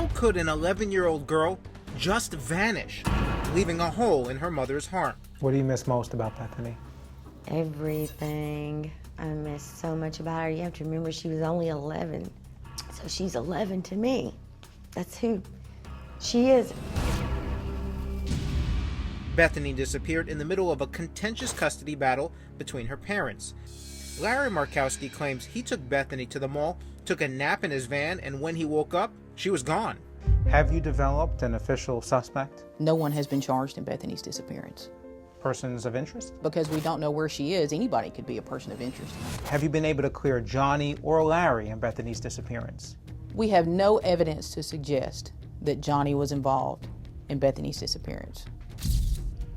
How could an 11-year-old girl just vanish, leaving a hole in her mother's heart? What do you miss most about Bethany? Everything. I miss so much about her. You have to remember she was only 11. So she's 11 to me. That's who she is. Bethany disappeared in the middle of a contentious custody battle between her parents. Larry Markowski claims he took Bethany to the mall, took a nap in his van, and when he woke up, she was gone. Have you developed an official suspect? No one has been charged in Bethany's disappearance. Persons of interest? Because we don't know where she is, anybody could be a person of interest. Have you been able to clear Jonnie or Larry in Bethany's disappearance? We have no evidence to suggest that Jonnie was involved in Bethany's disappearance.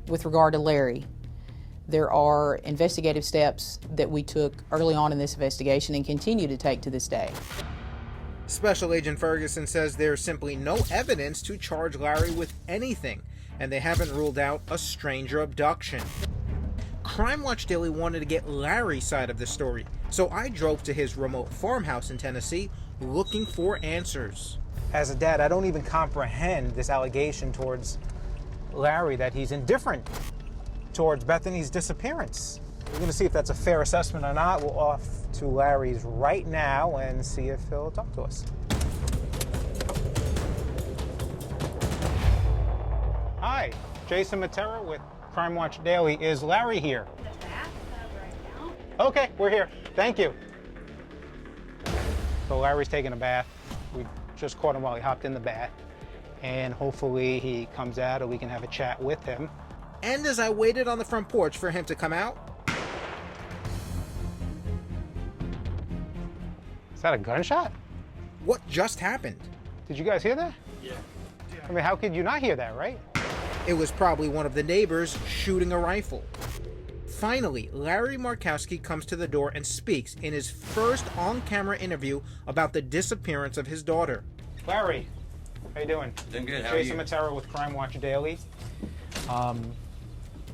With regard to Larry, there are investigative steps that we took early on in this investigation and continue to take to this day. Special Agent Ferguson says there's simply no evidence to charge Larry with anything, and they haven't ruled out a stranger abduction. Crime Watch Daily wanted to get Larry's side of the story, so I drove to his remote farmhouse in Tennessee looking for answers. As a dad, I don't even comprehend this allegation towards Larry that he's indifferent towards Bethany's disappearance. We're going to see if that's a fair assessment or not. We'll off to Larry's right now and see if he'll talk to us. Hi, Jason Mattera with Crime Watch Daily. Is Larry here? The bathtub right now. Okay, we're here. Thank you. So Larry's taking a bath. We just caught him while he hopped in the bath. And hopefully he comes out and we can have a chat with him. And as I waited on the front porch for him to come out... Is that a gunshot? What just happened? Did you guys hear that? Yeah. I mean, how could you not hear that, right? It was probably one of the neighbors shooting a rifle. Finally, Larry Markowski comes to the door and speaks in his first on-camera interview about the disappearance of his daughter. Larry, how you doing? Doing good. How are Jason you? Mattera with Crime Watch Daily.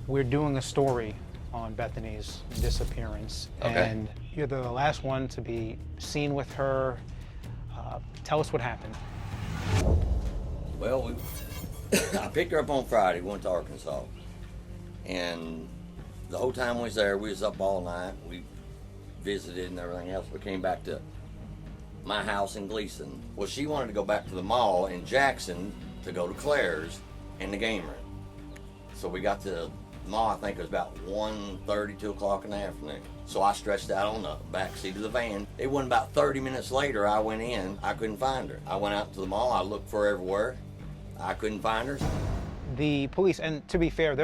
We're doing a story on Bethany's disappearance, Okay. and you're the last one to be seen with her. Tell us what happened. Well, I picked her up on Friday, went to Arkansas. And the whole time we was there, we was up all night. We visited and everything else. We came back to my house in Gleason. Well, she wanted to go back to the mall in Jackson to go to Claire's and the game room. So we got to the mall, I think it was about 1:30, 2 o'clock in the afternoon. So I stretched out on the back seat of the van. It wasn't about 30 minutes later I went in, I couldn't find her. I went out to the mall, I looked for her everywhere. I couldn't find her. The police, and to be fair, they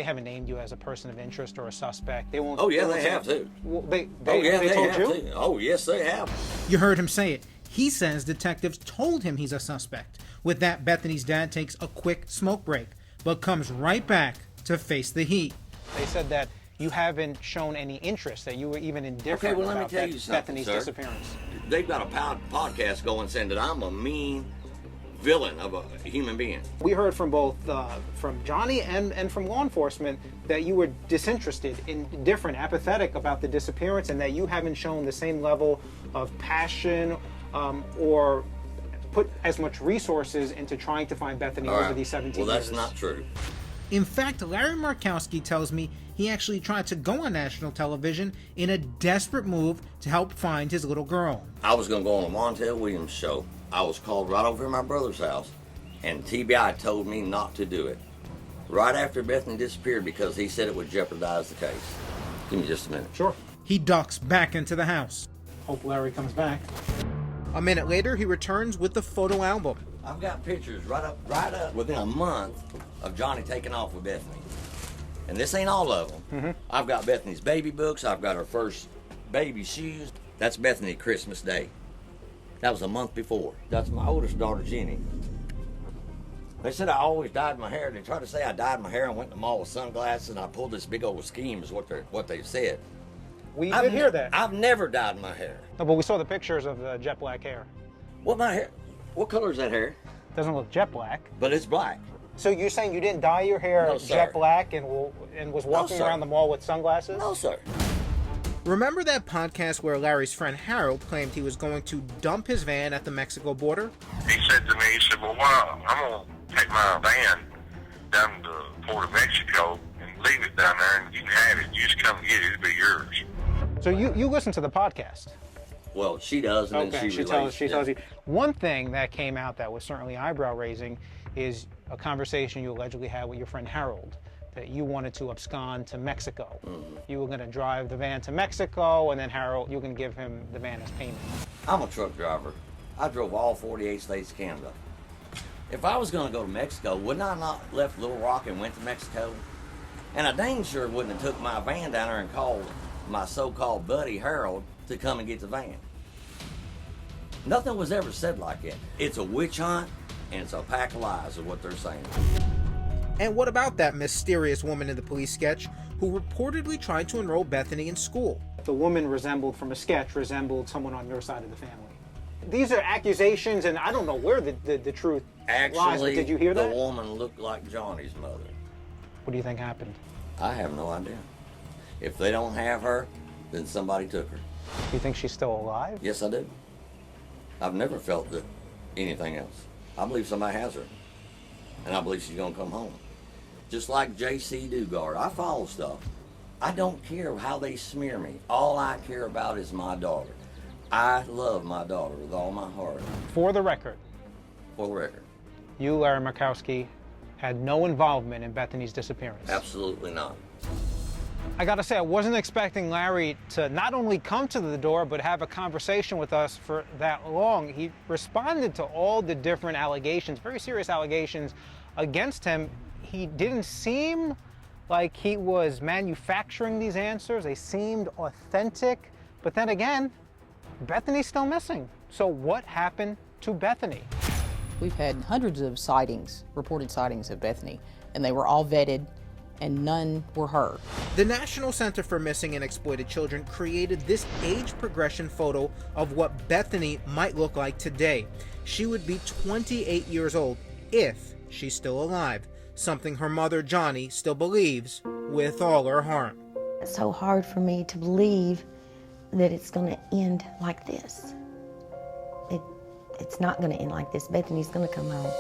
haven't named you as a person of interest or a suspect. They won't. Oh yeah, won't they say- have too. Well, they They told you? have too. Oh yes, they have. You heard him say it. He says detectives told him he's a suspect. With that, Bethany's dad takes a quick smoke break, but comes right back to face the heat. They said that you haven't shown any interest, that you were even indifferent Okay, well, let me about tell you something, Bethany's sir. disappearance. They've got a podcast going saying that I'm a mean villain of a human being. We heard from both from Jonnie and from law enforcement that you were disinterested, indifferent, apathetic about the disappearance, and that you haven't shown the same level of passion or put as much resources into trying to find Bethany All over right. these 17 Well, that's years. not true. In fact, Larry Markowski tells me he actually tried to go on national television in a desperate move to help find his little girl. I was going to go on a Montel Williams show. I was called right over to my brother's house, and TBI told me not to do it. Right after Bethany disappeared because he said it would jeopardize the case. Give me just a minute. Sure. He ducks back into the house. Hope Larry comes back. A minute later, he returns with the photo album. I've got pictures right up within a month of Jonnie taking off with Bethany. And this ain't all of them. Mm-hmm. I've got Bethany's baby books. I've got her first baby shoes. That's Bethany Christmas Day. That was a month before. That's my oldest daughter, Jenny. They said I always dyed my hair. They tried to say I dyed my hair and went to the mall with sunglasses and I pulled this big old scheme is what they said. We did hear that. I've never dyed my hair. No, but we saw the pictures of the jet black hair. What my hair? What color is that hair? Doesn't look jet black. But it's black. So you're saying you didn't dye your hair No, sir. jet black and was walking sir. around the mall with sunglasses? No, sir. Remember that podcast where Larry's friend Harold claimed he was going to dump his van at the Mexico border? He said to me, he said, well, why? I'm going to take my van down to the port of Mexico and leave it down there, and you can have it. You just come get it. It'll be yours. So you listen to the podcast? Well, she does, and then she tells relates. you. One thing that came out that was certainly eyebrow-raising is a conversation you allegedly had with your friend Harold, that you wanted to abscond to Mexico. Mm-hmm. You were going to drive the van to Mexico, and then Harold, you were going to give him the van as payment. I'm a truck driver. I drove all 48 states of Canada. If I was going to go to Mexico, wouldn't I not left Little Rock and went to Mexico? And I dang sure wouldn't have took my van down there and called my so-called buddy Harold to come and get the van. Nothing was ever said like that. It's a witch hunt, and it's a pack of lies is what they're saying. And what about that mysterious woman in the police sketch who reportedly tried to enroll Bethany in school? The woman resembled someone on your side of the family. These are accusations, and I don't know where the truth lies. But Actually, did you hear the that? woman looked like Johnny's mother. What do you think happened? I have no idea. If they don't have her, then somebody took her. Do you think she's still alive? Yes, I do. I've never felt that anything else. I believe somebody has her, and I believe she's gonna come home. Just like J.C. Dugard, I follow stuff. I don't care how they smear me. All I care about is my daughter. I love my daughter with all my heart. For the record, For the record, you, Larry Markowski, had no involvement in Bethany's disappearance. absolutely not. I gotta say, I wasn't expecting Larry to not only come to the door, but have a conversation with us for that long. He responded to all the different allegations, very serious allegations against him. He didn't seem like he was manufacturing these answers. They seemed authentic. But then again, Bethany's still missing. So what happened to Bethany? We've had hundreds of sightings, reported sightings of Bethany, and they were all vetted, and none were her. The National Center for Missing and Exploited Children created this age progression photo of what Bethany might look like today. She would be 28 years old if she's still alive, something her mother Jonnie still believes with all her heart. It's so hard for me to believe that it's going to end like this. It's not going to end like this. Bethany's going to come home.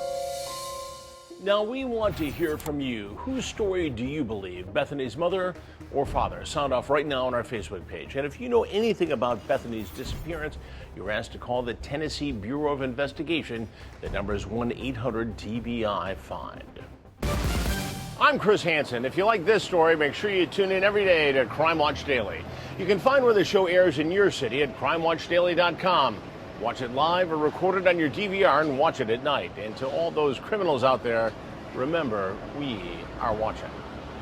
Now, we want to hear from you. Whose story do you believe, Bethany's mother or father? Sound off right now on our Facebook page. And if you know anything about Bethany's disappearance, you're asked to call the Tennessee Bureau of Investigation. The number is 1-800-TBI-FIND. I'm Chris Hansen. If you like this story, make sure you tune in every day to Crime Watch Daily. You can find where the show airs in your city at crimewatchdaily.com. Watch it live or record it on your DVR and watch it at night. And to all those criminals out there, remember, we are watching.